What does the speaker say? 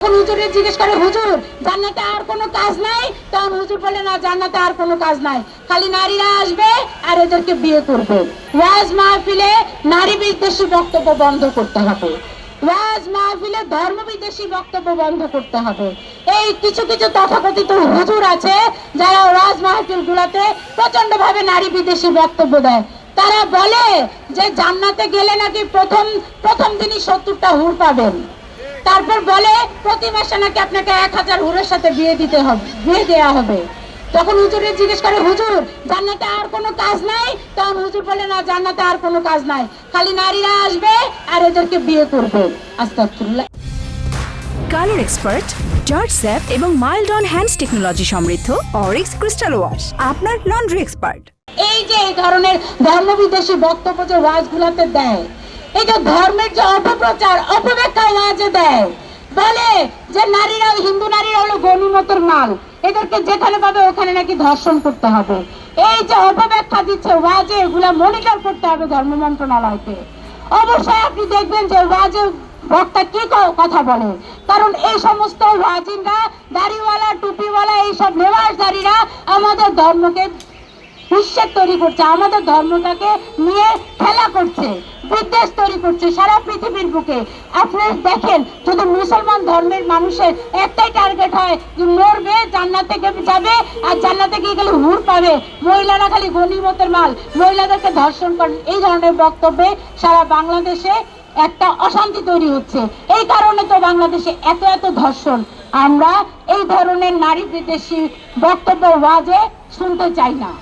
হুজুরে জিজ্ঞেস করে, হুজুর জান্নাতে আর কোনো কাজ নাই? তখন হুজুর বলে, না, জান্নাতে আর কোনো কাজ নাই, খালি নারীরা আসবে আর এদেরকে বিয়ে করবে। ওয়াজ মাহফিলে নারী বিদ্বেষী বক্তব্য বন্ধ করতে হবে, ওয়াজ মাহফিলে ধর্ম বিদ্বেষী বক্তব্য বন্ধ করতে হবে। এই কিছু কিছু তথাকথিত হুজুর আছে যারা ওয়াজ মাহফিল গুলাতে প্রচন্ড ভাবে নারী বিদ্বেষী বক্তব্য দেয়। তারা বলে যে জান্নাতে গেলে নাকি প্রথম দিনই 70টা হুর পাবেন। তারপর বলে প্রতি মাসে নাকি আপনাকে 1000 হুরের সাথে বিয়ে দেওয়া হবে। তখন হুজুরে জিজ্ঞেস করে, হুজুর জান্নাতে আর কোনো কাজ নাই? তখন হুজুর বলে, না, জান্নাতে আর কোনো কাজ নাই, খালি নারীরা আসবে আর এদেরকে বিয়ে করবে। আস্তাগফিরুল্লাহ। কালার এক্সপার্ট, জর্জ স্যাপ এবং মাইল্ড অন হ্যান্ডস টেকনোলজি সমৃদ্ধ অরিক্স ক্রিস্টাল ওয়াশ আপনার লন্ড্রি এক্সপার্ট। এই যে এই ধরনের ধর্মবিদ্বেষী বক্তব্য যে ওয়াজগুলোতে দেয়, এই যে ধর্মের যে অপপ্রচার অপব্যাখ্যা ওয়াজে দেয়, বলে যে নারীরা, হিন্দু নারীরা হলো গনিমতের মাল, এদেরকে যেখানে পাবে ওখানে নাকি ধর্ষণ করতে হবে। এই যে অপব্যাখ্যা দিচ্ছে ওয়াজে, এগুলা মনিটর করতে হবে ধর্ম মন্ত্রণালয়কে। অবশ্যই আপনি দেখবেন যে ওয়াজে বক্তা কি কথা বলে, কারণ এই সমস্ত ওয়াজিনরা, দাড়িওয়ালা, টুপিওয়ালা, এইসব লেবাসদারীরা আমাদের ধর্মকে বিশ্বর তৈরি করছে, আমাদের ধর্মটাকে নিয়ে খেলা করছে, বিদ্বেষ তৈরি করছে সারা পৃথিবীর বুকে। আপনি দেখেন, যদি মুসলমান ধর্মের মানুষের একটাই টার্গেট হয় যে মরবে, জান্নাতে যাবে, আর জান্নাতে গিয়ে গেলে হুর পাবে, মহিলারা খালি গনিমতের মাল, মহিলাদেরকে ধর্ষণ করেন, এই ধরনের বক্তব্যে সারা বাংলাদেশে একটা অশান্তি তৈরি হচ্ছে। এই কারণে তো বাংলাদেশে এত এত ধর্ষণ। আমরা এই ধরনের নারী বিদ্বেষী বক্তব্য ওয়াজে শুনতে চাই না।